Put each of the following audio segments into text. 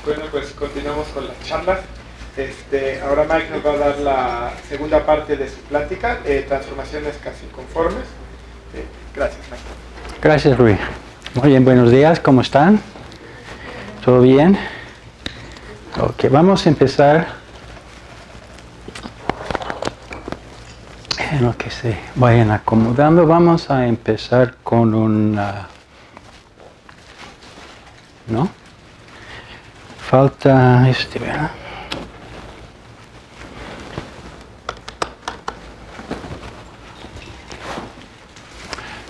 Bueno, pues continuamos con las charlas. Ahora Mike nos va a dar la segunda parte de su plática, transformaciones casi conformes. Gracias, Mike. Gracias, Rui. Muy bien, buenos días, ¿cómo están? ¿Todo bien? Ok, vamos a empezar. En lo que se vayan acomodando, vamos a empezar con una... ¿No? Falta ¿verdad?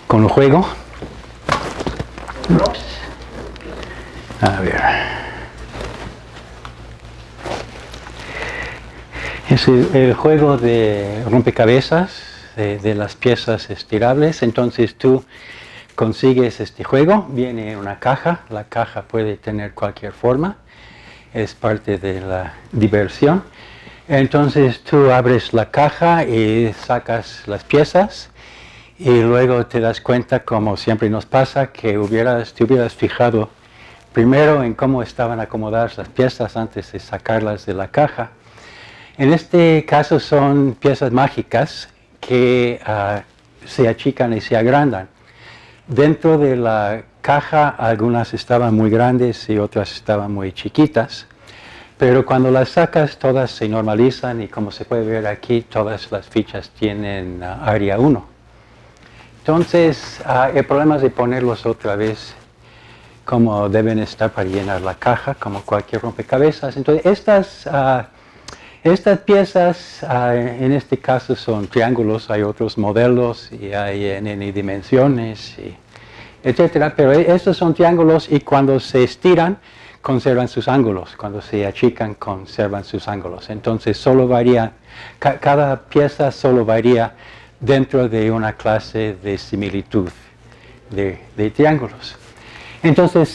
Con el juego. A ver. Es el juego de rompecabezas, de las piezas estirables. Entonces tú consigues este juego, viene en una caja. La caja puede tener cualquier forma. Es parte de la diversión. Entonces tú abres la caja y sacas las piezas y luego te das cuenta, como siempre nos pasa, que te hubieras fijado primero en cómo estaban acomodadas las piezas antes de sacarlas de la caja. En este caso son piezas mágicas que se achican y se agrandan. Dentro de la caja algunas estaban muy grandes y otras estaban muy chiquitas, pero cuando las sacas todas se normalizan y como se puede ver aquí todas las fichas tienen área 1. Entonces el problema es de ponerlos otra vez como deben estar para llenar la caja, como cualquier rompecabezas. Entonces estas piezas en este caso son triángulos, hay otros modelos y hay en N dimensiones, etcétera, pero estos son triángulos y cuando se estiran conservan sus ángulos, cuando se achican conservan sus ángulos. Entonces solo varía, cada pieza solo varía dentro de una clase de similitud de triángulos. Entonces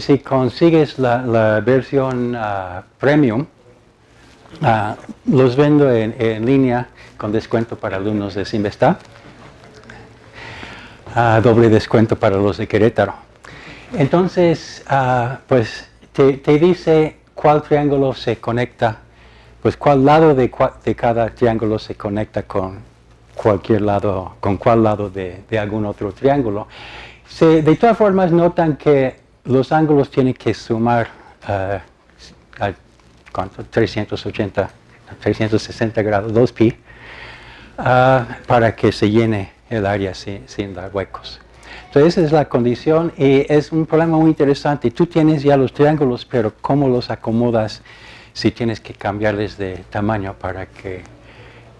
si consigues la versión premium, los vendo en línea con descuento para alumnos de Simvestab. Doble descuento para los de Querétaro. Entonces, pues te dice cuál triángulo se conecta, pues cuál lado de cada triángulo se conecta con cualquier lado, con cuál lado de algún otro triángulo. De todas formas notan que los ángulos tienen que sumar ¿cuánto? 360 grados, 2pi, para que se llene el área sin dar huecos. Entonces esa es la condición y es un problema muy interesante. Tú tienes ya los triángulos, pero ¿cómo los acomodas si tienes que cambiarles de tamaño para que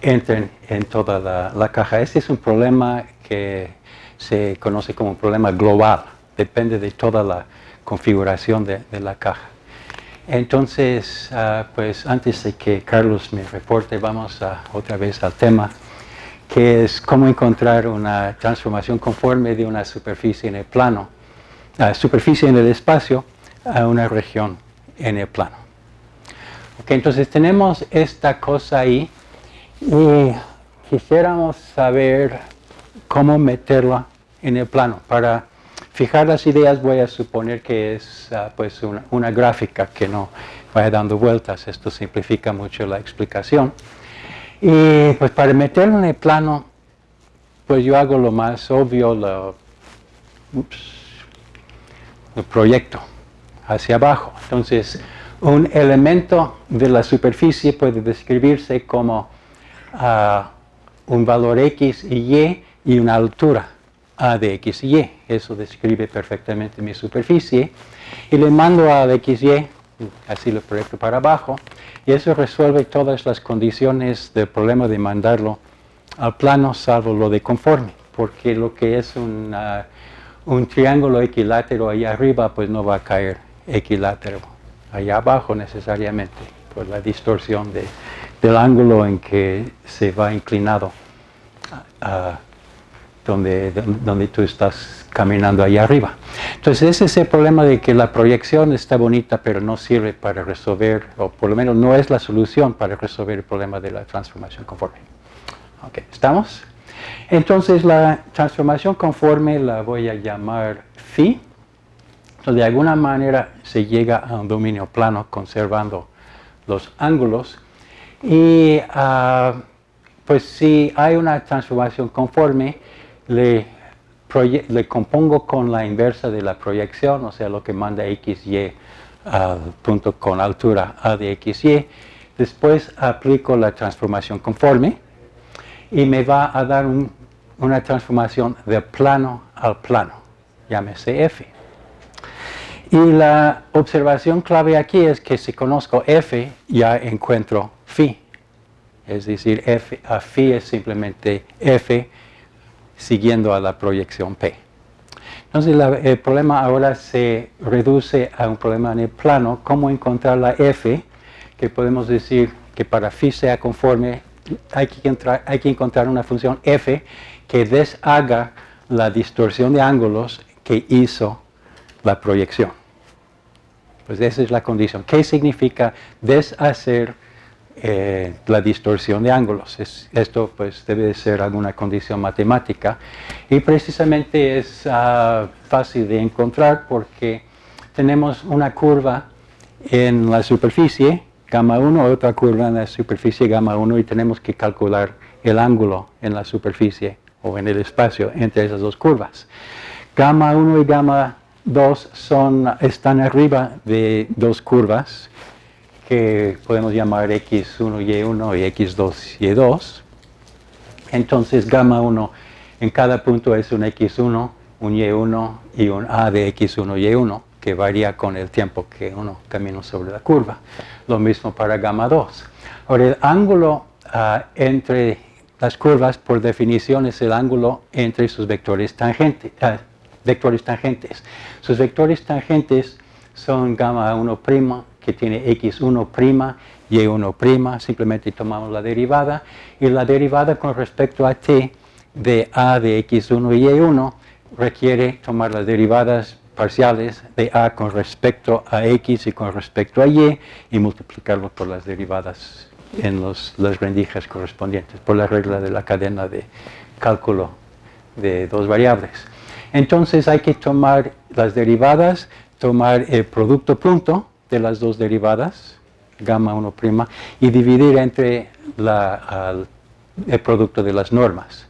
entren en toda la caja? Este es un problema que se conoce como un problema global. Depende de toda la configuración de la caja. Entonces, pues antes de que Carlos me reporte, vamos otra vez al tema, que es cómo encontrar una transformación conforme de una superficie en el plano, superficie en el espacio, a una región en el plano. Okay, entonces tenemos esta cosa ahí y quisiéramos saber cómo meterla en el plano. Para fijar las ideas voy a suponer que es pues una gráfica que no vaya dando vueltas. Esto simplifica mucho la explicación. Y pues para meterlo en el plano, pues yo hago lo más obvio, lo proyecto hacia abajo. Entonces, un elemento de la superficie puede describirse como un valor X y Y una altura A de X y Y. Eso describe perfectamente mi superficie. Y le mando al XY, así lo proyecto para abajo, y eso resuelve todas las condiciones del problema de mandarlo al plano, salvo lo de conforme, porque lo que es un triángulo equilátero allá arriba, pues no va a caer equilátero allá abajo necesariamente, por la distorsión del ángulo en que se va inclinado donde tú estás caminando allá arriba. Entonces ese es el problema de que la proyección está bonita, pero no sirve para resolver, o por lo menos no es la solución para resolver el problema de la transformación conforme. Ok, ¿estamos? Entonces la transformación conforme la voy a llamar phi. Entonces de alguna manera se llega a un dominio plano conservando los ángulos. Y pues si hay una transformación conforme, le compongo con la inversa de la proyección, o sea, lo que manda XY al punto con altura A de XY. Después aplico la transformación conforme y me va a dar una transformación de plano al plano, llámese F. Y la observación clave aquí es que si conozco F, ya encuentro phi. Es decir, phi es simplemente F siguiendo a la proyección P. Entonces el problema ahora se reduce a un problema en el plano, cómo encontrar la F, que podemos decir que para phi sea conforme, hay que encontrar una función F que deshaga la distorsión de ángulos que hizo la proyección. Pues esa es la condición. ¿Qué significa deshacer la distorsión de ángulos? Esto pues debe de ser alguna condición matemática y precisamente es fácil de encontrar porque tenemos una curva en la superficie gamma 1, otra curva en la superficie gamma 1 y tenemos que calcular el ángulo en la superficie o en el espacio entre esas dos curvas. Gamma 1 y gamma 2 están arriba de dos curvas que podemos llamar X1, Y1 y X2, Y2. Entonces gamma 1 en cada punto es un X1, un Y1 y un A de X1, Y1, que varía con el tiempo que uno camina sobre la curva. Lo mismo para gamma 2. Ahora el ángulo entre las curvas, por definición, es el ángulo entre sus vectores tangentes. Sus vectores tangentes son gamma 1', que tiene X1', Y1', simplemente tomamos la derivada, y la derivada con respecto a t de A de X1 y Y1 requiere tomar las derivadas parciales de A con respecto a X y con respecto a Y y multiplicarlo por las derivadas en las rendijas correspondientes, por la regla de la cadena de cálculo de dos variables. Entonces hay que tomar las derivadas, tomar el producto punto de las dos derivadas, gamma 1', y dividir entre el producto de las normas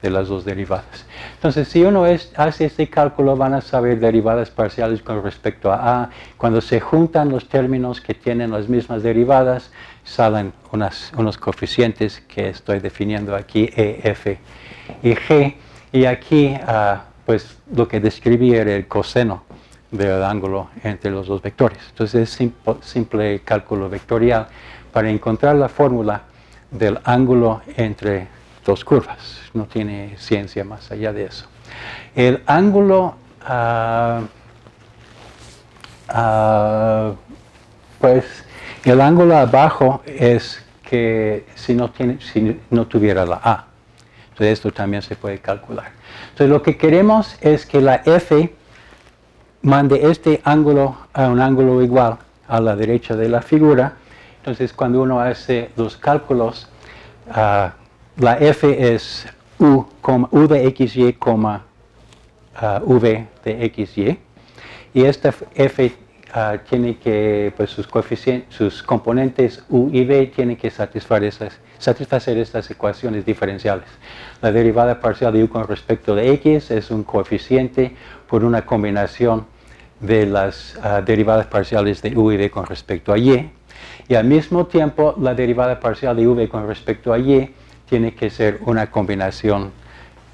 de las dos derivadas. Entonces, si uno hace este cálculo, van a saber derivadas parciales con respecto a A. Cuando se juntan los términos que tienen las mismas derivadas, salen unos coeficientes que estoy definiendo aquí, E, F y G. Y aquí, pues, lo que describí era el coseno del ángulo entre los dos vectores. Entonces, es simple cálculo vectorial para encontrar la fórmula del ángulo entre dos curvas. No tiene ciencia más allá de eso. El ángulo, pues, el ángulo abajo es que si no tuviera la A. Entonces, esto también se puede calcular. Entonces, lo que queremos es que la F mande este ángulo a un ángulo igual a la derecha de la figura. Entonces, cuando uno hace los cálculos, la F es U de XY, V de XY. Y esta F tiene que, pues sus componentes U y V tienen que satisfacer estas ecuaciones diferenciales. La derivada parcial de U con respecto de X es un coeficiente por una combinación de las derivadas parciales de U y V con respecto a Y. Y al mismo tiempo, la derivada parcial de V con respecto a Y tiene que ser una combinación,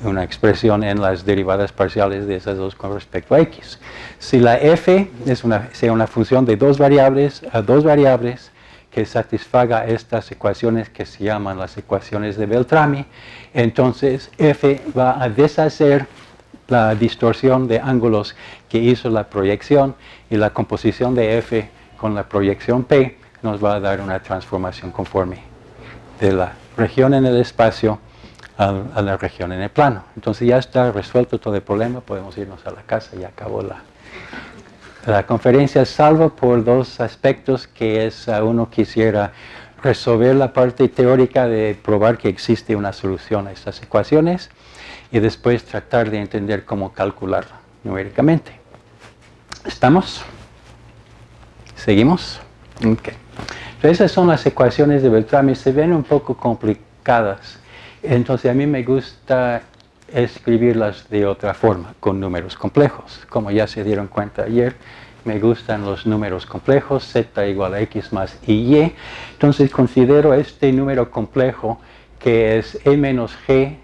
una expresión en las derivadas parciales de esas dos con respecto a X. Si la F sea una función de dos variables que satisfaga estas ecuaciones que se llaman las ecuaciones de Beltrami, entonces F va a deshacer la distorsión de ángulos que hizo la proyección y la composición de F con la proyección P nos va a dar una transformación conforme de la región en el espacio a la región en el plano. Entonces ya está resuelto todo el problema, podemos irnos a la casa, ya acabó la conferencia, salvo por dos aspectos que uno quisiera resolver la parte teórica de probar que existe una solución a estas ecuaciones y después tratar de entender cómo calcularla numéricamente. ¿Estamos? ¿Seguimos? Ok. Entonces, esas son las ecuaciones de Beltrami. Se ven un poco complicadas. Entonces, a mí me gusta escribirlas de otra forma, con números complejos. Como ya se dieron cuenta ayer, me gustan los números complejos, z igual a x más y. Entonces, considero este número complejo que es e menos g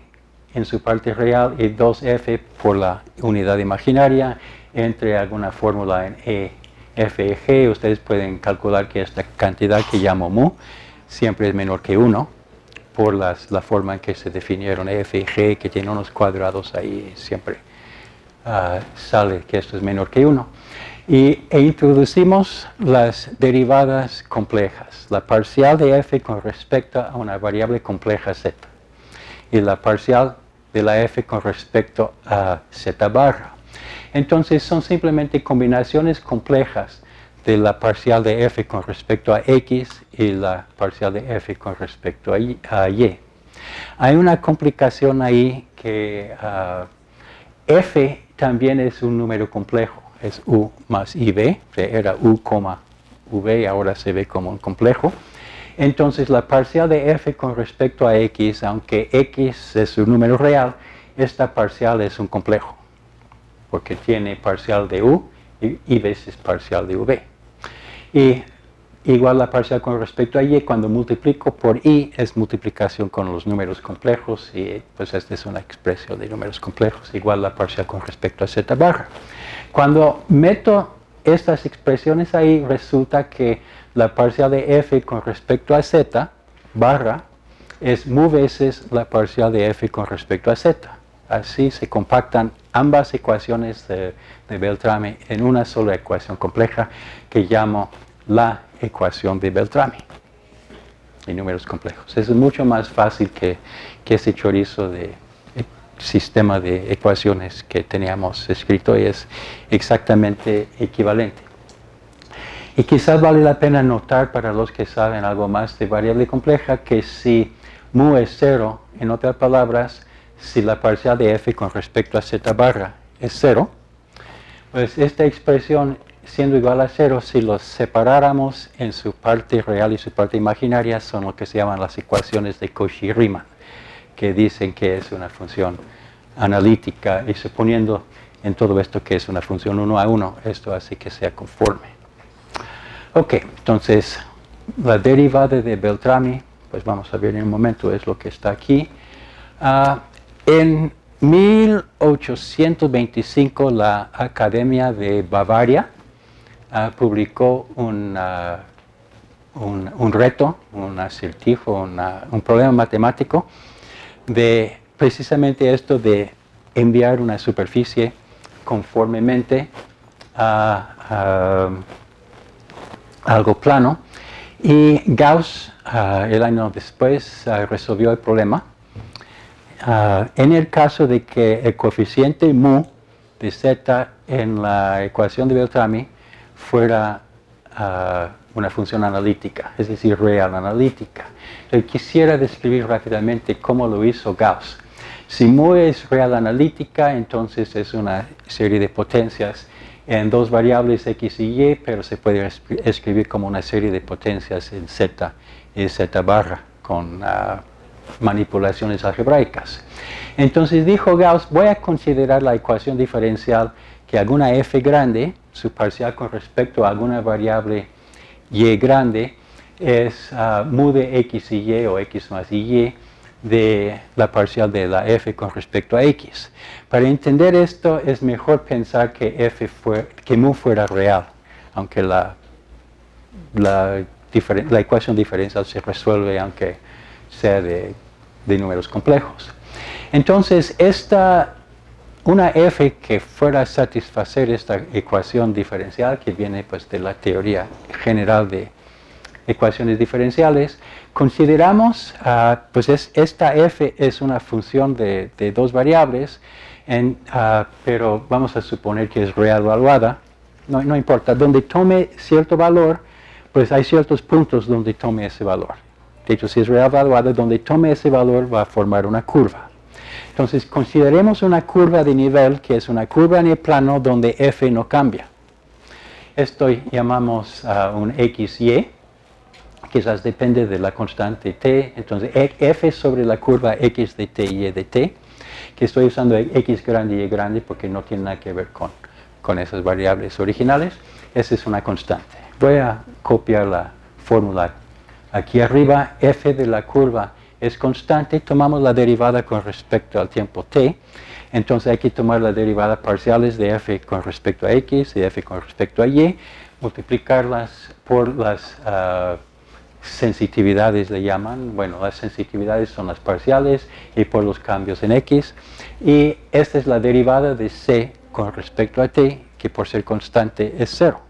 en su parte real y 2f por la unidad imaginaria entre alguna fórmula en e, f y g. Ustedes pueden calcular que esta cantidad que llamo mu siempre es menor que 1 por la forma en que se definieron f y g, que tiene unos cuadrados ahí, siempre sale que esto es menor que 1. E introducimos las derivadas complejas, la parcial de f con respecto a una variable compleja z y la parcial de la f con respecto a z barra. Entonces son simplemente combinaciones complejas de la parcial de f con respecto a x y la parcial de f con respecto a y. Hay una complicación ahí que f también es un número complejo, es u más ib, era u, v, ahora se ve como un complejo. Entonces la parcial de f con respecto a x, aunque x es un número real, esta parcial es un complejo, porque tiene parcial de u y veces parcial de v. Y igual la parcial con respecto a y, cuando multiplico por y, es multiplicación con los números complejos, y pues esta es una expresión de números complejos, igual la parcial con respecto a z barra. Cuando meto estas expresiones ahí, resulta que la parcial de f con respecto a z barra es mu veces la parcial de f con respecto a z. Así se compactan ambas ecuaciones de Beltrami en una sola ecuación compleja que llamo la ecuación de Beltrami en números complejos. Es mucho más fácil que ese chorizo de sistema de ecuaciones que teníamos escrito, y es exactamente equivalente. Y quizás vale la pena notar para los que saben algo más de variable compleja que si mu es 0, en otras palabras, si la parcial de f con respecto a z barra es 0, pues esta expresión siendo igual a 0, si los separáramos en su parte real y su parte imaginaria, son lo que se llaman las ecuaciones de Cauchy-Riemann, que dicen que es una función analítica, y suponiendo en todo esto que es una función 1 a 1, esto hace que sea conforme. Ok, entonces la derivada de Beltrami, pues vamos a ver en un momento, es lo que está aquí. En 1825 la Academia de Bavaria publicó un reto, un acertijo, un problema matemático de precisamente esto de enviar una superficie conformemente a algo plano, y Gauss el año después resolvió el problema en el caso de que el coeficiente mu de z en la ecuación de Beltrami fuera una función analítica, es decir, real analítica. Entonces, quisiera describir rápidamente cómo lo hizo Gauss. Si mu es real analítica, entonces es una serie de potencias en dos variables x y y, pero se puede escribir como una serie de potencias en z y z barra con manipulaciones algebraicas. Entonces dijo Gauss, voy a considerar la ecuación diferencial que alguna f grande, su parcial con respecto a alguna variable y grande, es mu de x y y o x más y de la parcial de la f con respecto a x. Para entender esto es mejor pensar que mu fuera real, aunque la ecuación diferencial se resuelve aunque sea de números complejos. Entonces, una f que fuera a satisfacer esta ecuación diferencial, que viene pues de la teoría general de ecuaciones diferenciales, consideramos, pues esta f es una función de dos variables, pero vamos a suponer que es real evaluada, no importa, donde tome cierto valor, pues hay ciertos puntos donde tome ese valor. De hecho, si es real valuada, donde tome ese valor va a formar una curva. Entonces, consideremos una curva de nivel, que es una curva en el plano donde f no cambia. Esto llamamos un XY, quizás depende de la constante t. Entonces, f sobre la curva x de t y de t, que estoy usando x grande y y grande porque no tiene nada que ver con esas variables originales. Esa es una constante. Voy a copiar la fórmula aquí arriba. F de la curva es constante. Tomamos la derivada con respecto al tiempo t. Entonces hay que tomar la derivada parciales de f con respecto a x y f con respecto a y, multiplicarlas por las sensitividades, le llaman. Bueno, las sensitividades son las parciales y por los cambios en x. Y esta es la derivada de c con respecto a t, que por ser constante es 0.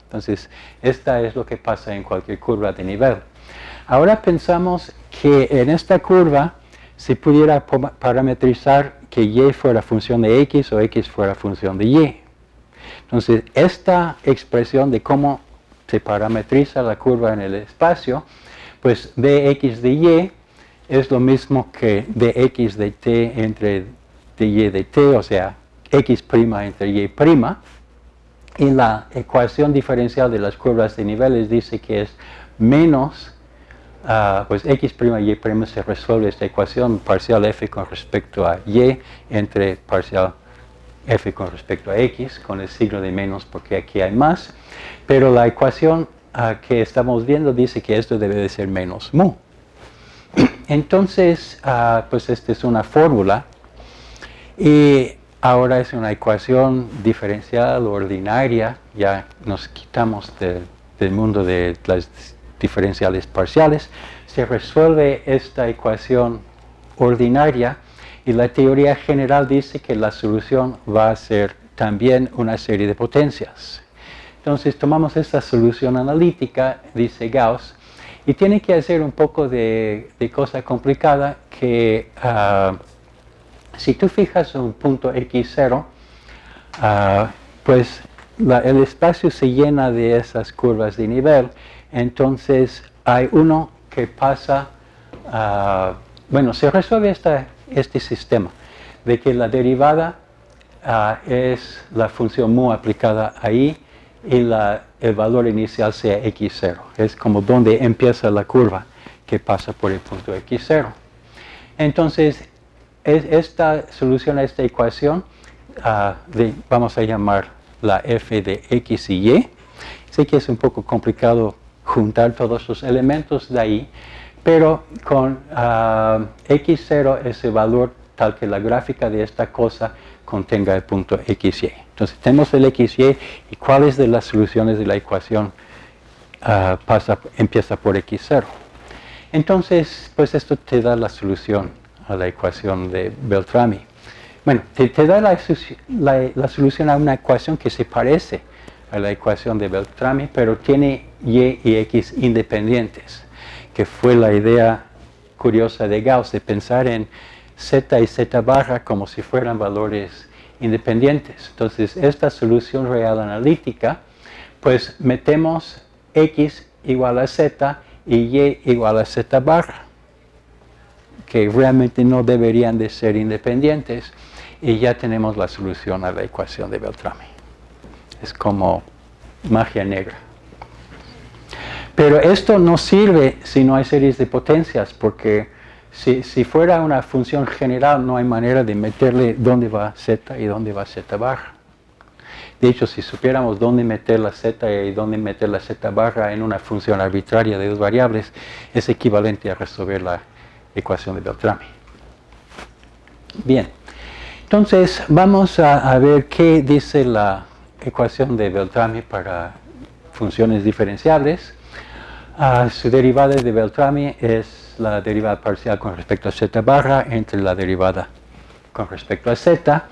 Entonces, esta es lo que pasa en cualquier curva de nivel. Ahora pensamos que en esta curva se pudiera parametrizar que y fuera función de x o x fuera función de y. Entonces, esta expresión de cómo se parametriza la curva en el espacio, pues dx de y es lo mismo que dx de t entre dy de t, o sea, x' entre y'. Y la ecuación diferencial de las curvas de niveles dice que es menos, pues x' y y' se resuelve esta ecuación parcial f con respecto a y entre parcial f con respecto a x, con el signo de menos porque aquí hay más. Pero la ecuación que estamos viendo dice que esto debe de ser menos mu. Entonces, pues esta es una fórmula. Y ahora es una ecuación diferencial ordinaria. Ya nos quitamos del mundo de las diferenciales parciales. Se resuelve esta ecuación ordinaria y la teoría general dice que la solución va a ser también una serie de potencias. Entonces tomamos esta solución analítica, dice Gauss, y tiene que hacer un poco de cosa complicada que si tú fijas un punto x0, pues el espacio se llena de esas curvas de nivel. Entonces hay uno que pasa, bueno, se resuelve este sistema de que la derivada es la función mu aplicada ahí y el valor inicial sea x0. Es como donde empieza la curva que pasa por el punto x0. Entonces, esta solución a esta ecuación, vamos a llamar la f de x y y. Sé que es un poco complicado juntar todos los elementos de ahí, pero con x0 es el valor tal que la gráfica de esta cosa contenga el punto xy. Entonces tenemos el xy y cuáles de las soluciones de la ecuación empieza por x0. Entonces, pues esto te da la solución a la ecuación de Beltrami. Bueno, te da la solución a una ecuación que se parece a la ecuación de Beltrami, pero tiene y x independientes, que fue la idea curiosa de Gauss de pensar en z y z barra como si fueran valores independientes. Entonces, esta solución real analítica, pues metemos x igual a z y y igual a z barra, que realmente no deberían de ser independientes, y ya tenemos la solución a la ecuación de Beltrami. Es como magia negra. Pero esto no sirve si no hay series de potencias, porque si fuera una función general no hay manera de meterle dónde va z y dónde va z barra. De hecho, si supiéramos dónde meter la z y dónde meter la z barra en una función arbitraria de dos variables, es equivalente a resolver la ecuación de Beltrami. Bien, entonces vamos a ver qué dice la ecuación de Beltrami para funciones diferenciables. Su derivada de Beltrami es la derivada parcial con respecto a z barra entre la derivada con respecto a z.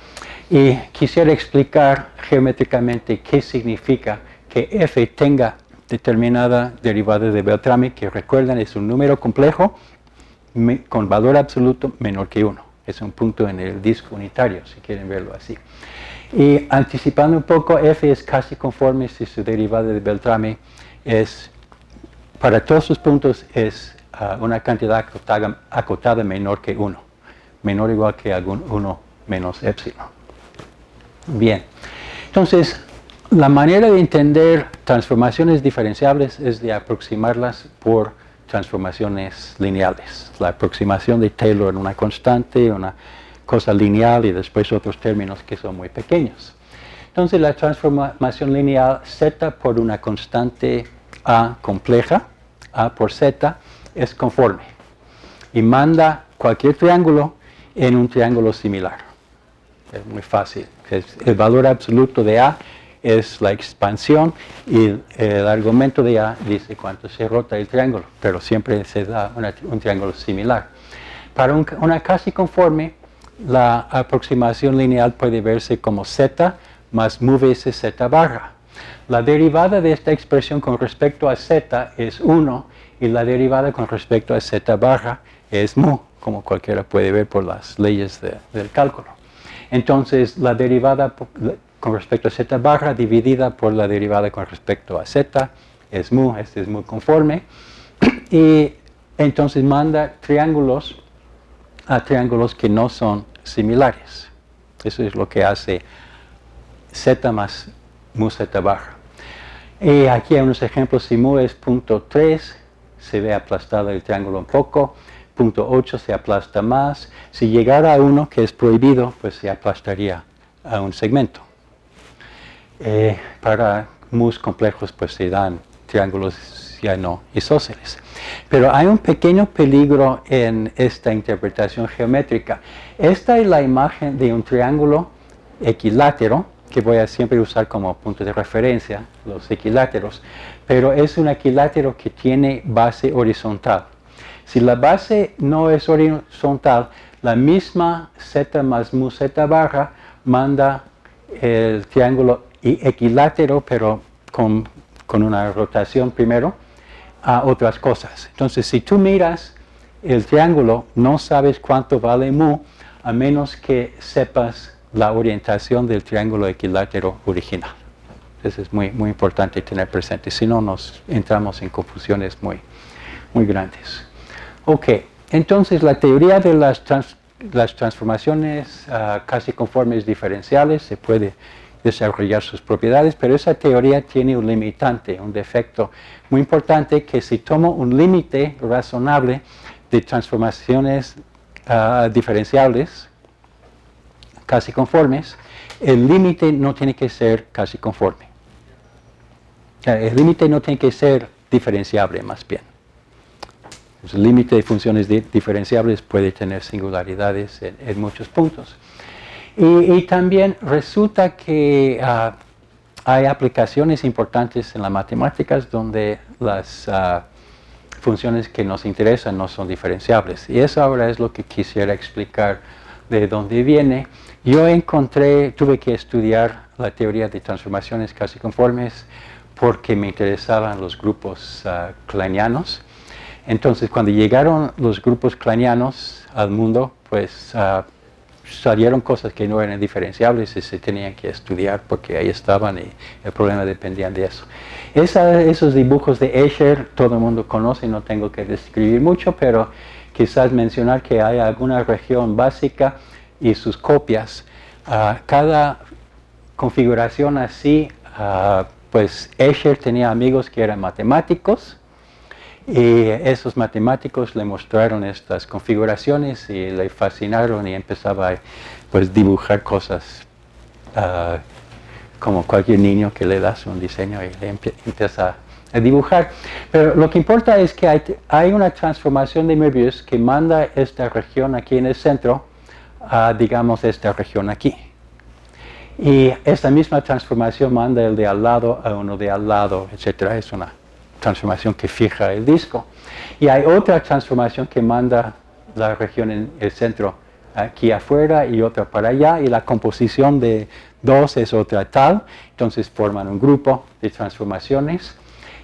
Y quisiera explicar geométricamente qué significa que f tenga determinada derivada de Beltrami, que recuerden es un número complejo con valor absoluto menor que 1. Es un punto en el disco unitario, si quieren verlo así. Y anticipando un poco, f es casi conforme si su derivada de Beltrami es, para todos sus puntos, es una cantidad acotada menor que 1, menor o igual que 1 menos epsilon. Bien, entonces la manera de entender transformaciones diferenciables es de aproximarlas por transformaciones lineales. La aproximación de Taylor en una constante, una cosa lineal y después otros términos que son muy pequeños. Entonces la transformación lineal z por una constante a compleja, a por z, es conforme y manda cualquier triángulo en un triángulo similar. Es muy fácil. El valor absoluto de a es la expansión y el argumento de a dice cuánto se rota el triángulo, pero siempre se da un triángulo similar. Para una casi conforme, la aproximación lineal puede verse como z más mu veces z barra. La derivada de esta expresión con respecto a z es 1 y la derivada con respecto a z barra es mu, como cualquiera puede ver por las leyes del cálculo. Entonces, la derivada con respecto a z barra dividida por la derivada con respecto a z es mu, este es mu conforme. Y entonces manda triángulos a triángulos que no son similares. Eso es lo que hace z más mu z barra. Y aquí hay unos ejemplos. Si mu es 0.3, se ve aplastado el triángulo un poco. 0.8 se aplasta más. Si llegara a 1, que es prohibido, pues se aplastaría a un segmento. Para mus complejos, pues se dan triángulos ya no isósceles. Pero hay un pequeño peligro en esta interpretación geométrica. Esta es la imagen de un triángulo equilátero, que voy a siempre usar como punto de referencia, los equiláteros, pero es un equilátero que tiene base horizontal. Si la base no es horizontal, la misma z más mu z barra manda el triángulo equilátero, pero con una rotación primero, a otras cosas. Entonces, si tú miras el triángulo, no sabes cuánto vale mu, a menos que sepas la orientación del triángulo equilátero original. Eso es muy, muy importante tener presente, si no nos entramos en confusiones muy, muy grandes. Ok, entonces la teoría de las transformaciones casi conformes diferenciales se puede desarrollar sus propiedades, pero esa teoría tiene un limitante, un defecto muy importante, que si tomo un límite razonable de transformaciones diferenciables casi conformes, el límite no tiene que ser casi conforme. El límite no tiene que ser diferenciable, más bien. El límite de funciones diferenciables puede tener singularidades en muchos puntos. Y también resulta que hay aplicaciones importantes en las matemáticas donde las funciones que nos interesan no son diferenciables. Y eso ahora es lo que quisiera explicar de dónde viene. Yo tuve que estudiar la teoría de transformaciones casi conformes porque me interesaban los grupos kleinianos. Entonces, cuando llegaron los grupos kleinianos al mundo, pues salieron cosas que no eran diferenciables y se tenían que estudiar porque ahí estaban y el problema dependía de eso. Esos dibujos de Escher todo el mundo conoce, no tengo que describir mucho, pero quizás mencionar que hay alguna región básica y sus copias. Cada configuración así, pues Escher tenía amigos que eran matemáticos, y esos matemáticos le mostraron estas configuraciones y le fascinaron y empezaba a dibujar cosas como cualquier niño que le das un diseño y le empieza a dibujar. Pero lo que importa es que hay una transformación de Möbius que manda esta región aquí en el centro a, digamos, esta región aquí. Y esta misma transformación manda el de al lado a uno de al lado, etc. Es una transformación que fija el disco. Y hay otra transformación que manda la región en el centro aquí afuera y otra para allá, y la composición de dos es otra tal, entonces forman un grupo de transformaciones.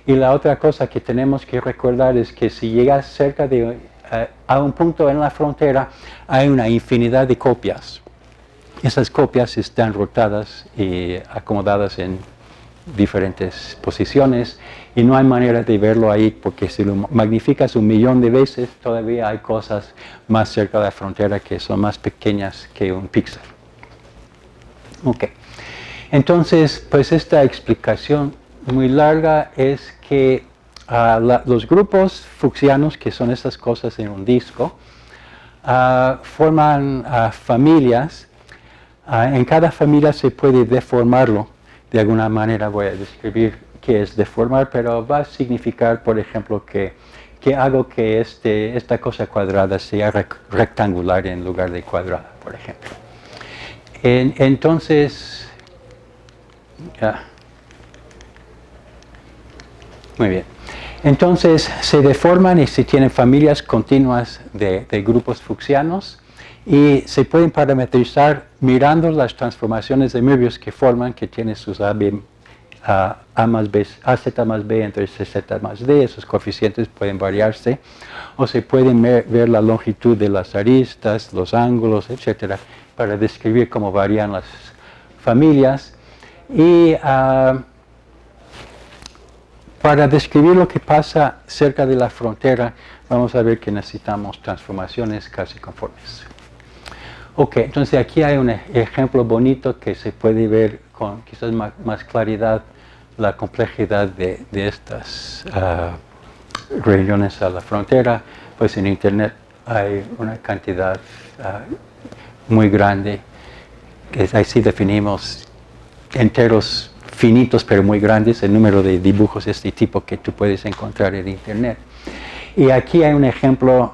Y la otra cosa que tenemos que recordar es que si llegas cerca a un punto en la frontera, hay una infinidad de copias. Esas copias están rotadas y acomodadas en diferentes posiciones y no hay manera de verlo ahí porque si lo magnificas 1,000,000 de veces todavía hay cosas más cerca de la frontera que son más pequeñas que un píxel. Ok, entonces pues esta explicación muy larga es que los grupos fucsianos, que son estas cosas en un disco, forman familias. En cada familia se puede deformarlo. De alguna manera voy a describir qué es deformar, pero va a significar, por ejemplo, que hago que esta cosa cuadrada sea rectangular en lugar de cuadrada, por ejemplo. Entonces, muy bien. Entonces se deforman y se tienen familias continuas de grupos fucsianos y se pueden parametrizar mirando las transformaciones de Möbius que forman, que tienen sus AZ más B entre CZ más D, esos coeficientes pueden variarse, o se pueden ver la longitud de las aristas, los ángulos, etc., para describir cómo varían las familias. Y para describir lo que pasa cerca de la frontera, vamos a ver que necesitamos transformaciones casi conformes. Ok, entonces aquí hay un ejemplo bonito que se puede ver con quizás más claridad la complejidad de estas regiones a la frontera. Pues en Internet hay una cantidad muy grande, que así definimos enteros finitos pero muy grandes, el número de dibujos de este tipo que tú puedes encontrar en Internet. Y aquí hay un ejemplo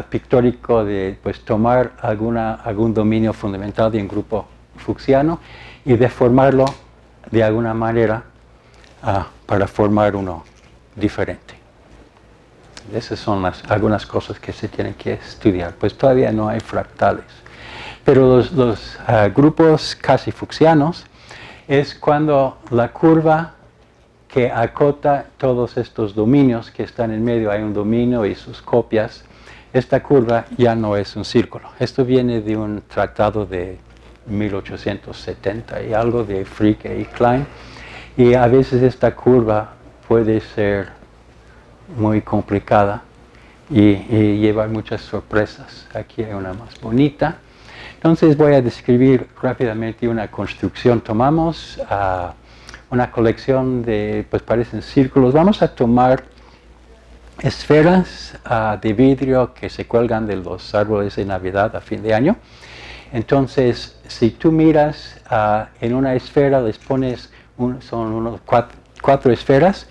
pictórico de pues, tomar algún dominio fundamental de un grupo fucsiano y deformarlo de alguna manera para formar uno diferente. Esas son algunas cosas que se tienen que estudiar. Pues todavía no hay fractales. Pero los grupos casi fucsianos es cuando la curva que acota todos estos dominios que están en medio, hay un dominio y sus copias, esta curva ya no es un círculo. Esto viene de un tratado de 1870 y algo de Fricke y Klein, y a veces esta curva puede ser muy complicada y llevar muchas sorpresas. Aquí hay una más bonita. Entonces voy a describir rápidamente una construcción. Tomamos una colección de, pues parecen círculos. Vamos a tomar esferas de vidrio que se cuelgan de los árboles de Navidad a fin de año. Entonces, si tú miras en una esfera, les pones, son unos cuatro esferas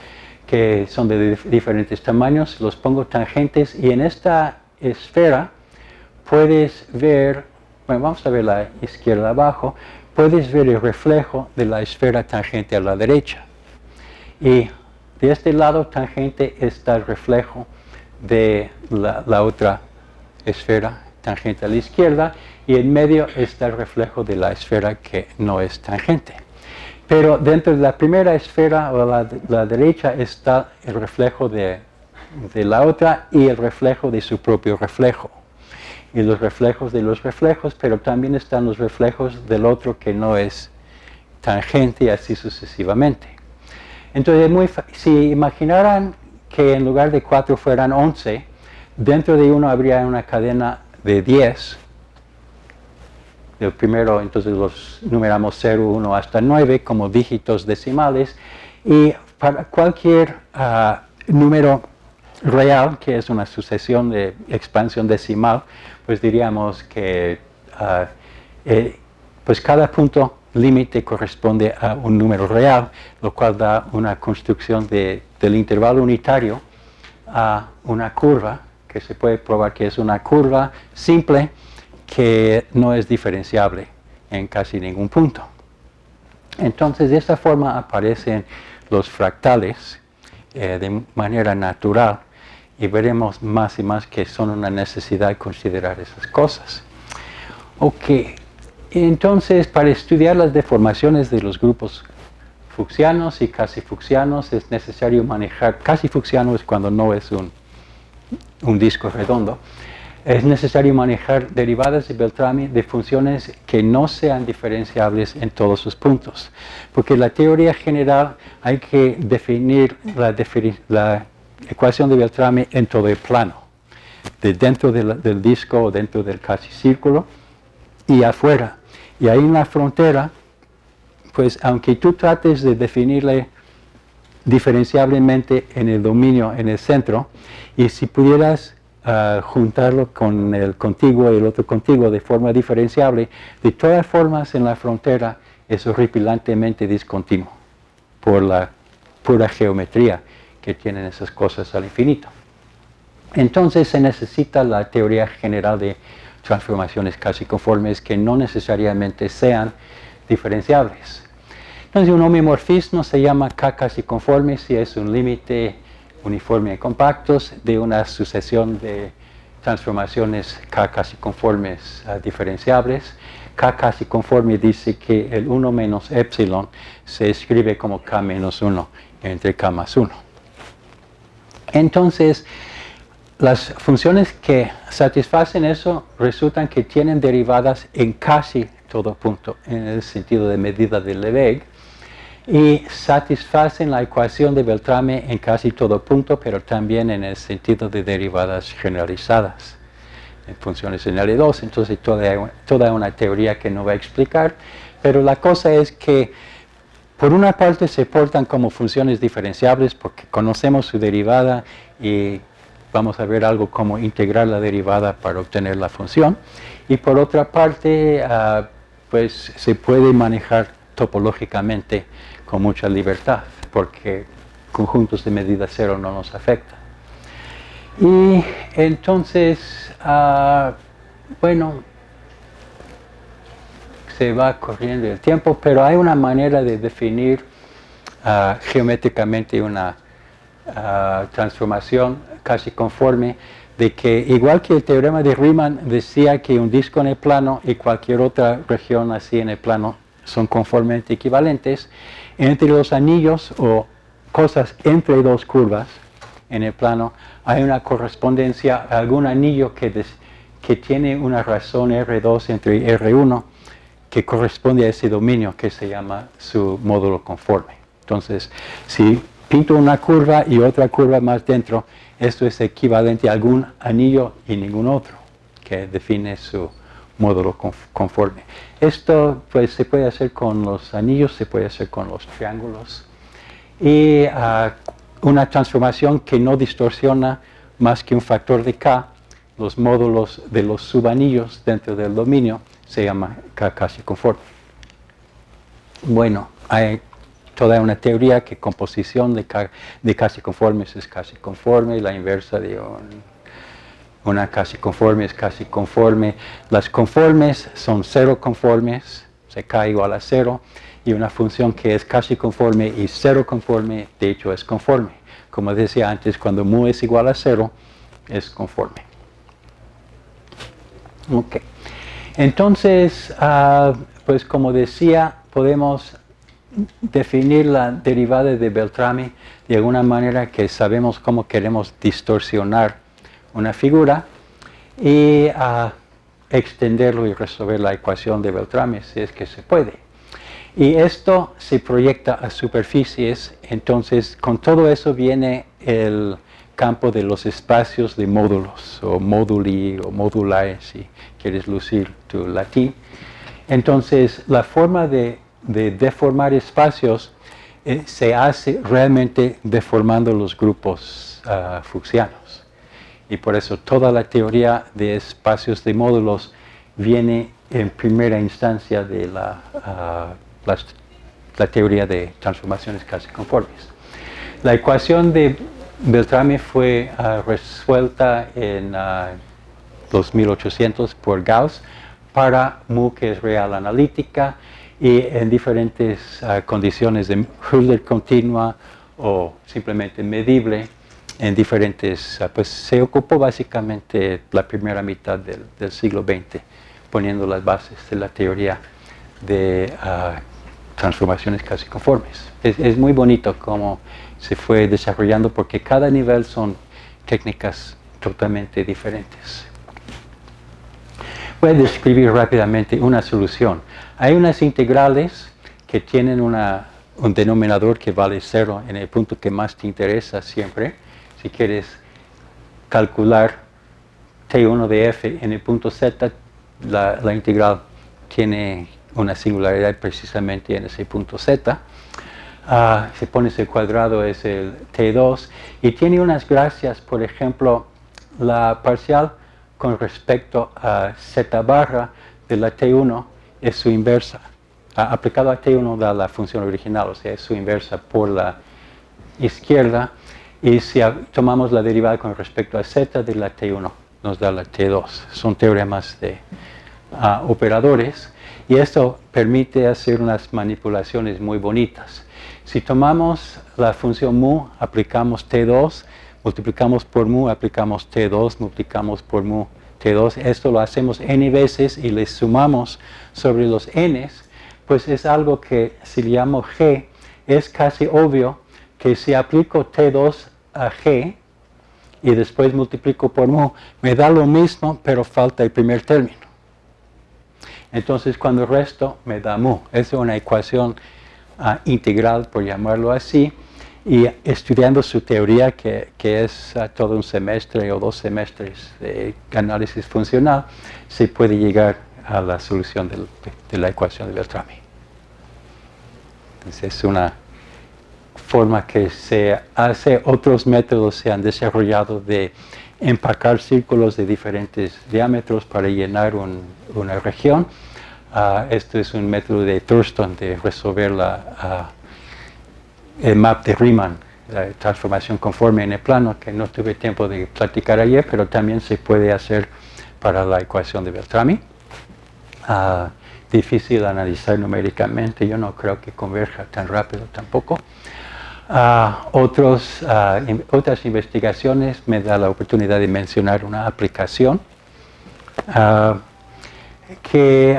que son de diferentes tamaños, los pongo tangentes y en esta esfera puedes ver, bueno, vamos a ver la izquierda abajo, puedes ver el reflejo de la esfera tangente a la derecha. Y de este lado tangente está el reflejo de la otra esfera tangente a la izquierda y en medio está el reflejo de la esfera que no es tangente. Pero dentro de la primera esfera o la derecha está el reflejo de la otra y el reflejo de su propio reflejo. Y los reflejos de los reflejos, pero también están los reflejos del otro que no es tangente y así sucesivamente. Entonces, si imaginaran que en lugar de 4 fueran 11, dentro de uno habría una cadena de 10. El primero, entonces los numeramos 0, 1 hasta 9 como dígitos decimales. Y para cualquier número real, que es una sucesión de expansión decimal, pues diríamos que pues cada punto límite corresponde a un número real, lo cual da una construcción del intervalo unitario a una curva, que se puede probar que es una curva simple que no es diferenciable en casi ningún punto. Entonces, de esta forma aparecen los fractales de manera natural y veremos más y más que son una necesidad considerar esas cosas. Ok, entonces para estudiar las deformaciones de los grupos fucsianos y casi fucsianos es necesario manejar, casi fucsiano es cuando no es un disco redondo, es necesario manejar derivadas de Beltrami de funciones que no sean diferenciables en todos sus puntos. Porque la teoría general hay que definir la ecuación de Beltrami en todo el plano. De dentro del disco o dentro del casi círculo y afuera. Y ahí en la frontera, pues aunque tú trates de definirle diferenciablemente en el dominio, en el centro, y si pudieras juntarlo con el contiguo y el otro contiguo de forma diferenciable, de todas formas en la frontera es horripilantemente discontinuo por la pura geometría que tienen esas cosas al infinito. Entonces se necesita la teoría general de transformaciones casi conformes que no necesariamente sean diferenciables. Entonces un homomorfismo se llama K casi conforme si es un límite uniforme de compactos de una sucesión de transformaciones K casi conformes diferenciables. K casi conforme dice que el 1 menos epsilon se escribe como K menos 1 entre K más 1. Entonces, las funciones que satisfacen eso resultan que tienen derivadas en casi todo punto, en el sentido de medida de Lebesgue, y satisfacen la ecuación de Beltrami en casi todo punto, pero también en el sentido de derivadas generalizadas en funciones en L2. Entonces toda una teoría que no voy a explicar, pero la cosa es que por una parte se portan como funciones diferenciables porque conocemos su derivada y vamos a ver algo como integrar la derivada para obtener la función. Y por otra parte, pues se puede manejar topológicamente con mucha libertad, porque conjuntos de medida cero no nos afectan. Y entonces, bueno, se va corriendo el tiempo, pero hay una manera de definir geométricamente una transformación casi conforme, de que igual que el teorema de Riemann decía que un disco en el plano y cualquier otra región así en el plano son conformemente equivalentes, entre los anillos o cosas entre dos curvas en el plano hay una correspondencia a algún anillo que tiene una razón R2 entre R1 que corresponde a ese dominio que se llama su módulo conforme. Entonces, si pinto una curva y otra curva más dentro, esto es equivalente a algún anillo y ningún otro que define su módulo conforme. Esto pues se puede hacer con los anillos, se puede hacer con los triángulos. Y una transformación que no distorsiona más que un factor de K, los módulos de los subanillos dentro del dominio, se llama K casi conforme. Bueno, hay toda una teoría que composición de casi conformes es casi conforme, y la inversa de una casi conforme es casi conforme. Las conformes son cero conformes, se K igual a 0, y una función que es casi conforme y cero conforme, de hecho es conforme. Como decía antes, cuando mu es igual a 0, es conforme. Ok. Entonces, pues como decía, podemos definir la derivada de Beltrami de alguna manera que sabemos cómo queremos distorsionar una figura y extenderlo y resolver la ecuación de Beltrami si es que se puede. Y esto se proyecta a superficies, entonces con todo eso viene el campo de los espacios de módulos, o móduli, o moduli, si quieres lucir tu latín. Entonces, la forma de deformar espacios se hace realmente deformando los grupos fuchsianos. Y por eso toda la teoría de espacios de módulos viene en primera instancia de la teoría de transformaciones casi conformes. La ecuación de Beltrami fue resuelta en 2800 por Gauss para mu que es real analítica y en diferentes condiciones de Hölder continua o simplemente medible en diferentes, pues se ocupó básicamente la primera mitad del siglo XX poniendo las bases de la teoría de transformaciones casi conformes. Es muy bonito cómo se fue desarrollando porque cada nivel son técnicas totalmente diferentes. Voy a describir rápidamente una solución. Hay unas integrales que tienen un denominador que vale 0 en el punto que más te interesa siempre. Si quieres calcular T1 de f en el punto z, la integral tiene una singularidad precisamente en ese punto z. Si pones el cuadrado es el T2 y tiene unas gracias, por ejemplo, la parcial con respecto a z barra de la T1 es su inversa. Aplicado a T1 da la función original, o sea, es su inversa por la izquierda. Y si tomamos la derivada con respecto a z de la T1, nos da la T2. Son teoremas de operadores y esto permite hacer unas manipulaciones muy bonitas. Si tomamos la función mu, aplicamos T2, multiplicamos por mu, aplicamos T2, multiplicamos por mu, T2. Esto lo hacemos n veces y le sumamos sobre los n's, pues es algo que si le llamo g, es casi obvio que si aplico T2 a g y después multiplico por mu, me da lo mismo, pero falta el primer término. Entonces cuando resto me da mu. Es una ecuación integral, por llamarlo así, y estudiando su teoría, que es todo un semestre o 2 semestres de análisis funcional, se puede llegar a la solución de la ecuación de Beltrami. Entonces es una forma que se hace. Otros métodos se han desarrollado de empacar círculos de diferentes diámetros para llenar una región. Esto es un método de Thurston de resolver el map de Riemann, la transformación conforme en el plano, que no tuve tiempo de platicar ayer, pero también se puede hacer para la ecuación de Beltrami. Difícil analizar numéricamente, yo no creo que converja tan rápido tampoco. Otras investigaciones me da la oportunidad de mencionar una aplicación que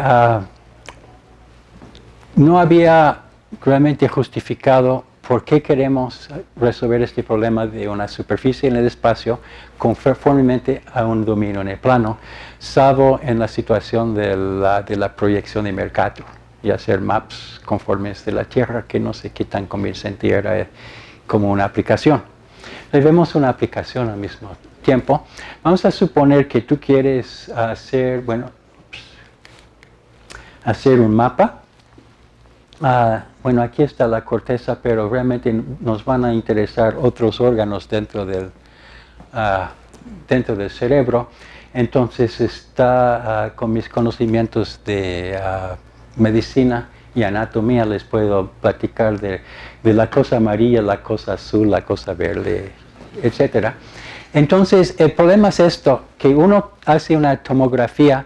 no había realmente justificado por qué queremos resolver este problema de una superficie en el espacio conformemente a un dominio en el plano, salvo en la situación de la proyección de Mercator y hacer maps conformes de la Tierra, que no sé qué tan convincente era como una aplicación. Entonces vemos una aplicación al mismo tiempo. Vamos a suponer que tú quieres hacer un mapa. Bueno, aquí está la corteza, pero realmente nos van a interesar otros órganos dentro del cerebro. Entonces está con mis conocimientos de medicina y anatomía, les puedo platicar de la cosa amarilla, la cosa azul, la cosa verde, etc. Entonces el problema es esto, que uno hace una tomografía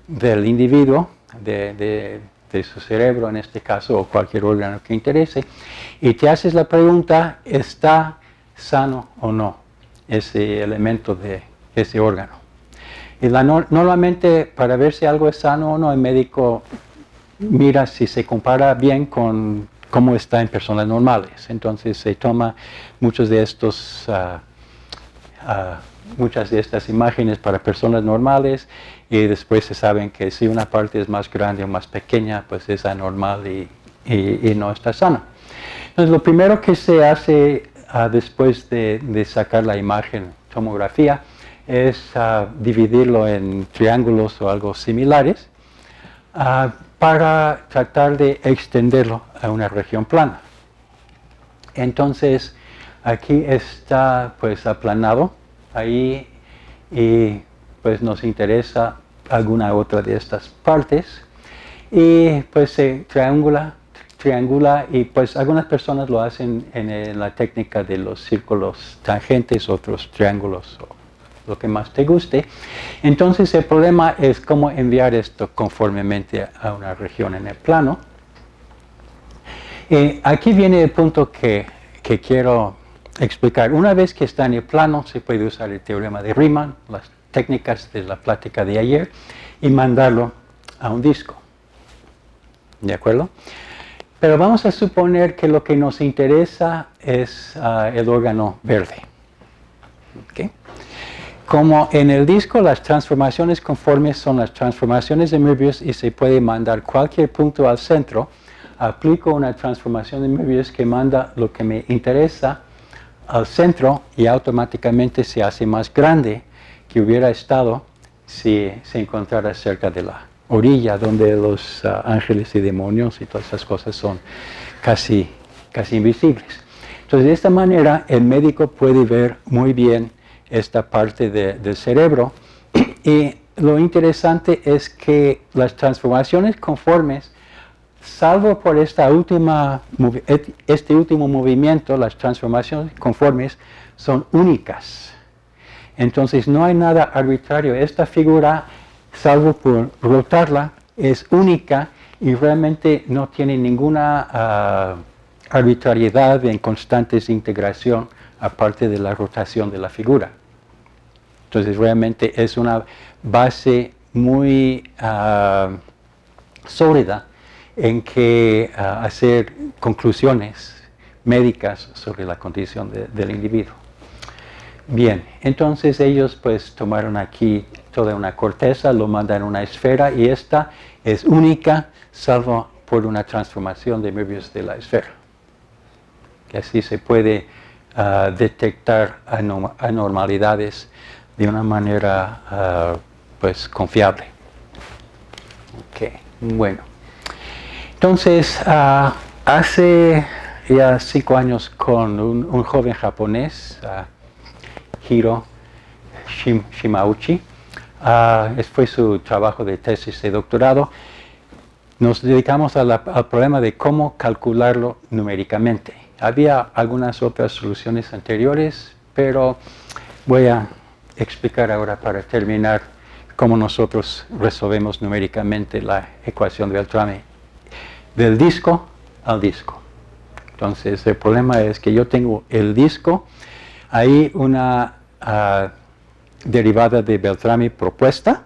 del individuo, de su cerebro en este caso, o cualquier órgano que interese, y te haces la pregunta, ¿está sano o no ese elemento de ese órgano? Y normalmente para ver si algo es sano o no, el médico mira si se compara bien con cómo está en personas normales. Entonces se toma muchas de estas imágenes para personas normales y después se saben que si una parte es más grande o más pequeña, pues es anormal y no está sana. Entonces lo primero que se hace después de sacar la imagen, tomografía, es dividirlo en triángulos o algo similares para tratar de extenderlo a una región plana. Entonces aquí está pues aplanado ahí y pues nos interesa alguna otra de estas partes y pues se triangula y pues algunas personas lo hacen en la técnica de los círculos tangentes, otros triángulos o lo que más te guste. Entonces el problema es cómo enviar esto conformemente a una región en el plano. Aquí viene el punto que quiero explicar. Una vez que está en el plano, se puede usar el teorema de Riemann, las técnicas de la plática de ayer, y mandarlo a un disco. ¿De acuerdo? Pero vamos a suponer que lo que nos interesa es el órgano verde. ¿Okay? Como en el disco las transformaciones conformes son las transformaciones de Möbius y se puede mandar cualquier punto al centro, aplico una transformación de Möbius que manda lo que me interesa al centro y automáticamente se hace más grande que hubiera estado si se encontrara cerca de la orilla donde los ángeles y demonios y todas esas cosas son casi invisibles. Entonces, de esta manera, el médico puede ver muy bien esta parte del cerebro. Y lo interesante es que las transformaciones conformes, salvo por este último movimiento, las transformaciones conformes son únicas. Entonces, no hay nada arbitrario. Esta figura, salvo por rotarla, es única y realmente no tiene ninguna arbitrariedad en constantes de integración, aparte de la rotación de la figura. Entonces realmente es una base muy sólida en que hacer conclusiones médicas sobre la condición del individuo. Bien, entonces ellos pues tomaron aquí toda una corteza, lo mandan a una esfera y esta es única, salvo por una transformación de Möbius de la esfera. Que así se puede detectar anormalidades de una manera pues confiable. Ok, bueno. Entonces, hace ya 5 años con un joven japonés, Hiro Shimauchi, fue su trabajo de tesis de doctorado, nos dedicamos al problema de cómo calcularlo numéricamente. Había algunas otras soluciones anteriores, pero voy a explicar ahora para terminar cómo nosotros resolvemos numéricamente la ecuación de Beltrami del disco al disco. Entonces el problema es que yo tengo el disco, hay una derivada de Beltrami propuesta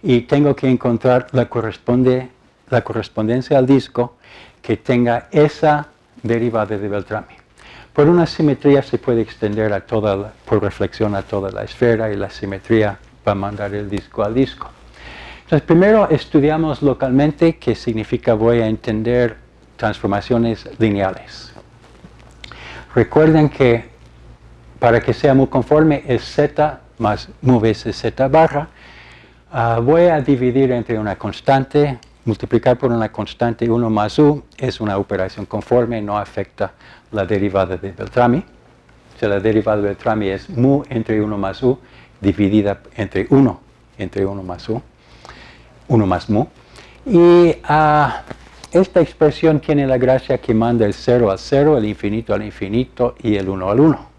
y tengo que encontrar la correspondencia al disco que tenga esa derivada de Beltrami. Por una simetría se puede extender por reflexión a toda la esfera y la simetría va a mandar el disco al disco. Entonces primero estudiamos localmente, que significa voy a entender transformaciones lineales. Recuerden que para que sea mu conforme es z más mu veces z barra. Voy a dividir entre una constante, multiplicar por una constante 1 más u, es una operación conforme, no afecta la derivada de Beltrami. O sea, la derivada de Beltrami es mu entre 1 más u, dividida entre 1 más u, 1 más mu. Y esta expresión tiene la gracia que manda el 0 al 0, el infinito al infinito y el 1 al 1.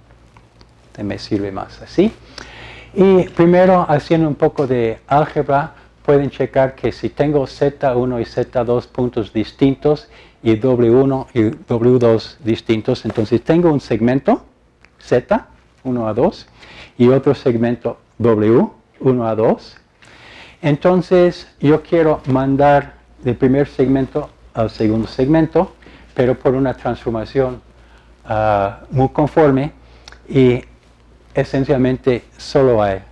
Me sirve más así. Y primero, haciendo un poco de álgebra, pueden checar que si tengo Z1 y Z2 puntos distintos y W1 y W2 distintos, entonces tengo un segmento Z, 1 a 2, y otro segmento W, 1 a 2. Entonces yo quiero mandar del primer segmento al segundo segmento, pero por una transformación muy conforme, y esencialmente solo hay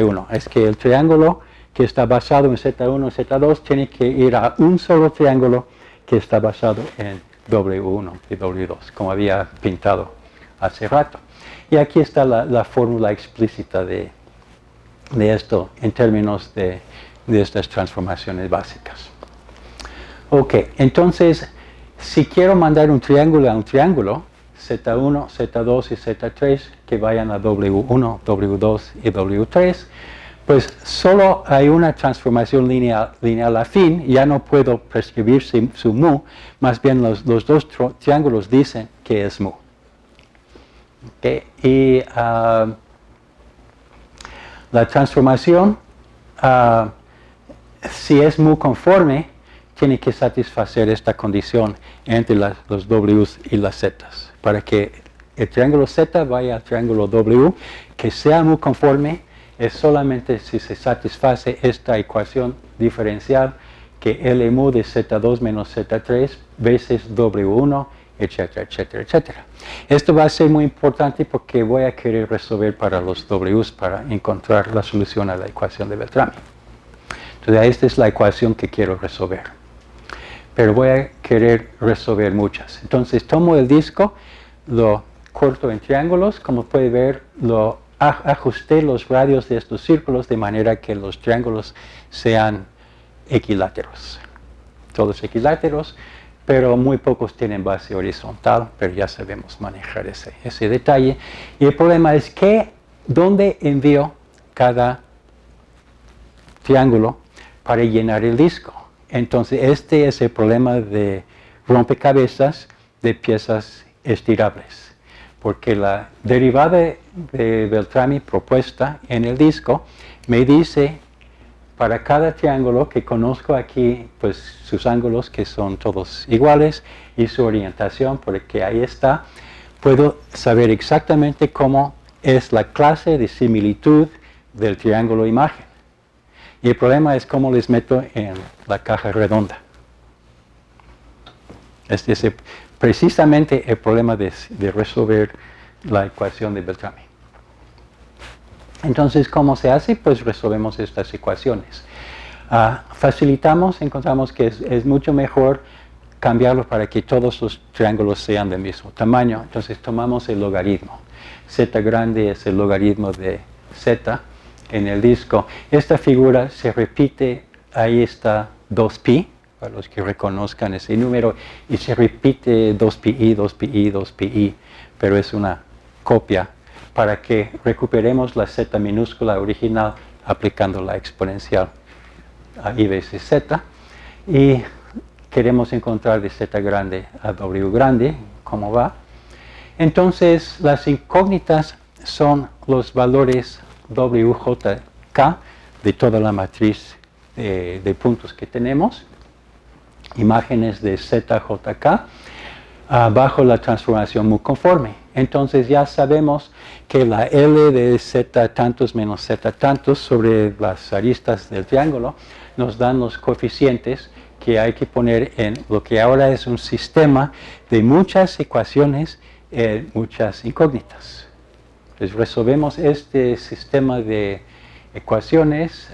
uno. Es que el triángulo que está basado en Z1 y Z2 tiene que ir a un solo triángulo que está basado en W1 y W2, como había pintado hace rato. Y aquí está la fórmula explícita de esto en términos de estas transformaciones básicas. Ok, entonces, si quiero mandar un triángulo a un triángulo, Z1, Z2 y Z3 que vayan a W1, W2 y W3, pues solo hay una transformación lineal afín, ya no puedo prescribir su mu, más bien los dos triángulos dicen que es mu. Okay. Y la transformación, si es mu conforme, tiene que satisfacer esta condición entre los W's y las Z's. Para que el triángulo Z vaya al triángulo W, que sea mu conforme, es solamente si se satisface esta ecuación diferencial, que L mu de Z2 menos Z3 veces W1 etcétera, etcétera, etcétera. Esto va a ser muy importante porque voy a querer resolver para los W's para encontrar la solución a la ecuación de Beltrami. Entonces, esta es la ecuación que quiero resolver. Pero voy a querer resolver muchas. Entonces, tomo el disco, lo corto en triángulos. Como puede ver, ajusté los radios de estos círculos de manera que los triángulos sean equiláteros. Todos equiláteros, pero muy pocos tienen base horizontal, pero ya sabemos manejar ese detalle. Y el problema es que, ¿dónde envío cada triángulo para llenar el disco? Entonces, este es el problema de rompecabezas de piezas estirables, porque la derivada de Beltrami propuesta en el disco me dice para cada triángulo que conozco aquí, pues sus ángulos que son todos iguales y su orientación, porque ahí está, puedo saber exactamente cómo es la clase de similitud del triángulo imagen. Y el problema es cómo les meto en la caja redonda. Este es precisamente el problema de resolver la ecuación de Beltrami. Entonces, ¿cómo se hace? Pues resolvemos estas ecuaciones. Facilitamos, encontramos que es mucho mejor cambiarlo para que todos los triángulos sean del mismo tamaño. Entonces, tomamos el logaritmo. Z grande es el logaritmo de Z en el disco. Esta figura se repite, ahí está 2pi, para los que reconozcan ese número, y se repite 2pi, 2pi, 2pi, pero es una copia para que recuperemos la z minúscula original aplicando la exponencial a i veces z, y queremos encontrar de z grande a w grande, cómo va. Entonces, las incógnitas son los valores wjk de toda la matriz de puntos que tenemos, imágenes de zjk, bajo la transformación mu conforme. Entonces ya sabemos que la L de z tantos menos z tantos sobre las aristas del triángulo nos dan los coeficientes que hay que poner en lo que ahora es un sistema de muchas ecuaciones, muchas incógnitas. Entonces resolvemos este sistema de ecuaciones,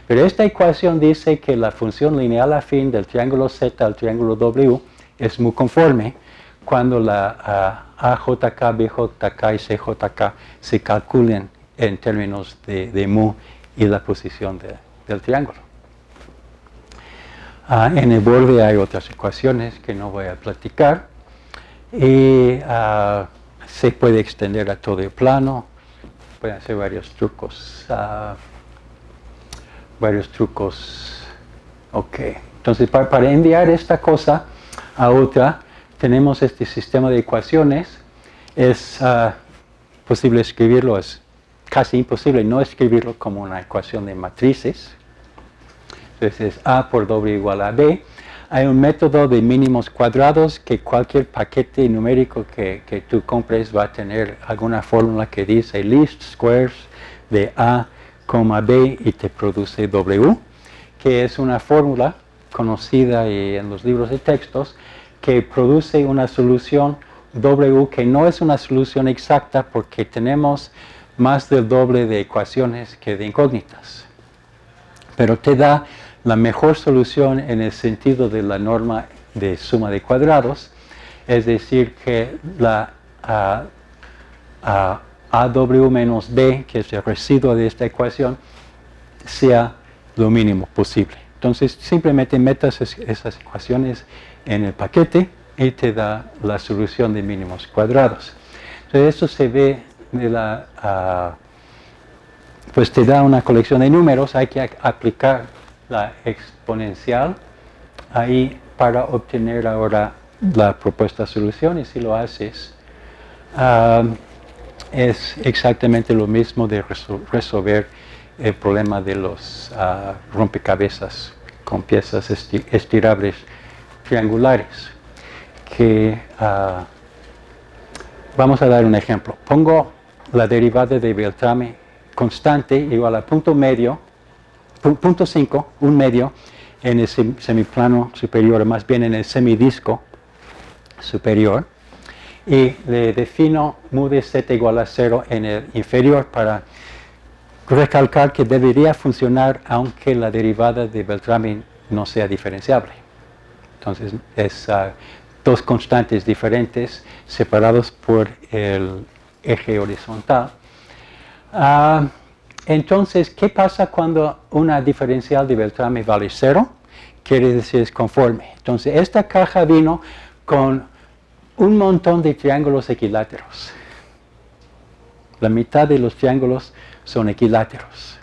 pero esta ecuación dice que la función lineal afín del triángulo Z al triángulo W es mu conforme cuando la AJK, BJK y CJK se calculen en términos de mu y la posición del triángulo. En el borde hay otras ecuaciones que no voy a platicar y se puede extender a todo el plano, pueden hacer varios trucos. Ok, entonces para enviar esta cosa a otra, tenemos este sistema de ecuaciones. Es posible escribirlo, es casi imposible no escribirlo como una ecuación de matrices. Entonces es A por W igual a B. Hay un método de mínimos cuadrados que cualquier paquete numérico que tú compres va a tener alguna fórmula que dice least squares de A, B y te produce W, que es una fórmula conocida en los libros de textos que produce una solución W que no es una solución exacta porque tenemos más del doble de ecuaciones que de incógnitas, pero te da la mejor solución en el sentido de la norma de suma de cuadrados, es decir, que la AW menos B, que es el residuo de esta ecuación, sea lo mínimo posible. Entonces, simplemente metas esas ecuaciones en el paquete y te da la solución de mínimos cuadrados. Entonces, esto se ve de pues te da una colección de números, hay que aplicar la exponencial ahí para obtener ahora la propuesta solución, y si lo haces es exactamente lo mismo de resolver el problema de los rompecabezas con piezas estirables triangulares. Vamos a dar un ejemplo. Pongo la derivada de Beltrami constante igual a punto medio, punto 5, un medio en el semiplano superior, más bien en el semidisco superior y le defino mu de z igual a 0 en el inferior para recalcar que debería funcionar aunque la derivada de Beltrami no sea diferenciable. Entonces es dos constantes diferentes separados por el eje horizontal. Entonces, ¿qué pasa cuando una diferencial de Beltrami vale 0? Quiere decir es conforme. Entonces, esta caja vino con un montón de triángulos equiláteros. La mitad de los triángulos son equiláteros.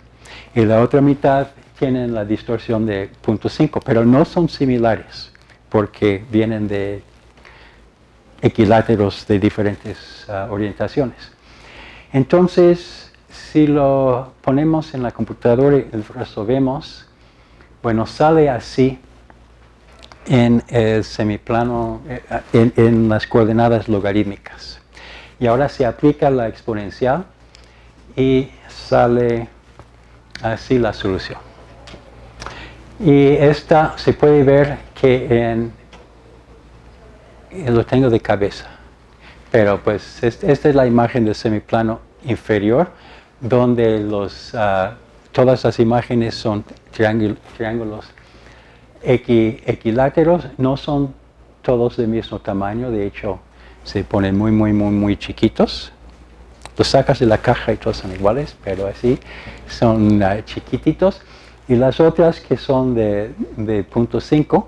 Y la otra mitad tienen la distorsión de 0.5, pero no son similares, porque vienen de equiláteros de diferentes orientaciones. Entonces, si lo ponemos en la computadora y resolvemos, bueno, sale así en el semiplano, en las coordenadas logarítmicas. Y ahora se aplica la exponencial y sale así la solución. Y esta se puede ver que lo tengo de cabeza, pero pues esta es la imagen del semiplano inferior, donde todas las imágenes son triángulos equiláteros, no son todos del mismo tamaño, de hecho se ponen muy chiquitos. Los sacas de la caja y todos son iguales, pero así son chiquititos. Y las otras que son de 0.5,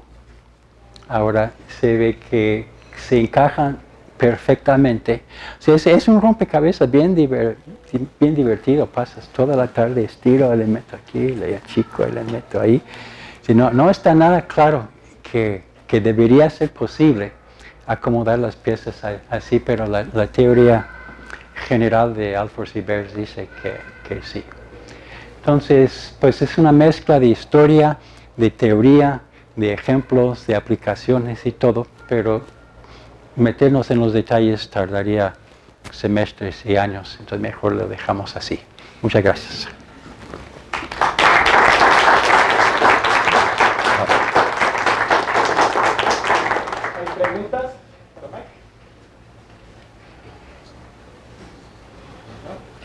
ahora se ve que se encajan perfectamente. O sea, es un rompecabezas bien divertido. Pasas toda la tarde, estiro, le meto aquí, le achico, le meto ahí. Si no está nada claro que debería ser posible acomodar las piezas así, pero la teoría general de Alfors y Beers dice que sí. Entonces, pues es una mezcla de historia, de teoría, de ejemplos, de aplicaciones y todo, pero meternos en los detalles tardaría semestres y años, entonces mejor lo dejamos así. Muchas gracias. ¿Hay preguntas para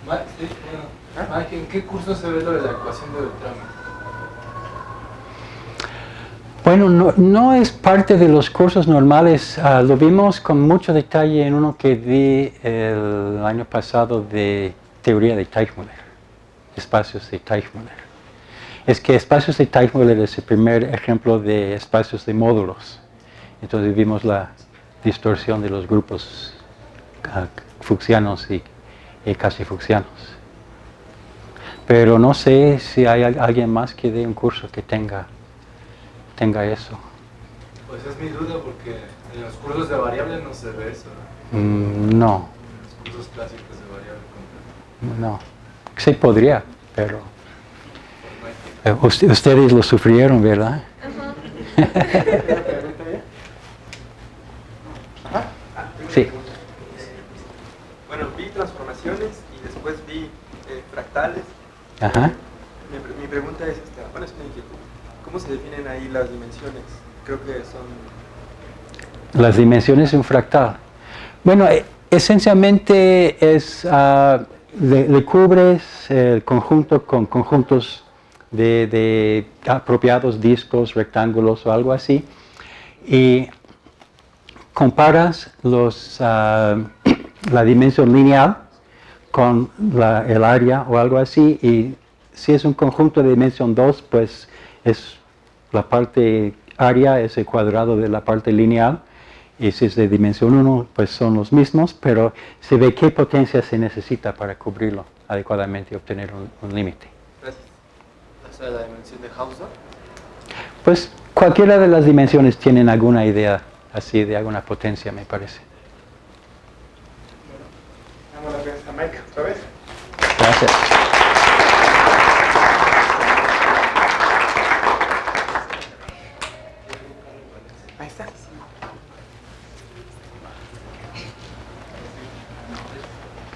Mike? Sí, bueno. Mike, ¿en qué curso se ve lo de la ecuación de Beltrami? Bueno, no es parte de los cursos normales. Lo vimos con mucho detalle en uno que di el año pasado de teoría de Teichmüller, espacios de Teichmüller. Es que espacios de Teichmüller es el primer ejemplo de espacios de módulos. Entonces vimos la distorsión de los grupos fuchsianos y casi fuchsianos. Pero no sé si hay alguien más que dé un curso que tenga eso. Pues es mi duda porque en los cursos de variables no se ve eso, ¿no? No. En los cursos clásicos de variable completa. No. Sí podría, pero ustedes lo sufrieron, ¿verdad? Sí. Bueno, vi transformaciones y después vi fractales. Ajá. Mi pregunta es esta, bueno, es una inquietud. ¿Cómo se definen ahí las dimensiones? Creo que son... Las dimensiones de un fractal. Bueno, esencialmente es, le cubres el conjunto con conjuntos de apropiados discos, rectángulos o algo así, y comparas la dimensión lineal con el área o algo así, y si es un conjunto de dimensión 2, pues es la parte área, es el cuadrado de la parte lineal, y si es de dimensión 1, pues son los mismos, pero se ve qué potencia se necesita para cubrirlo adecuadamente y obtener un límite. Gracias. ¿Esa es la dimensión de Hausdorff? Pues cualquiera de las dimensiones tienen alguna idea así de alguna potencia, me parece. Damos las gracias a Mike otra vez. Gracias. Ahí está.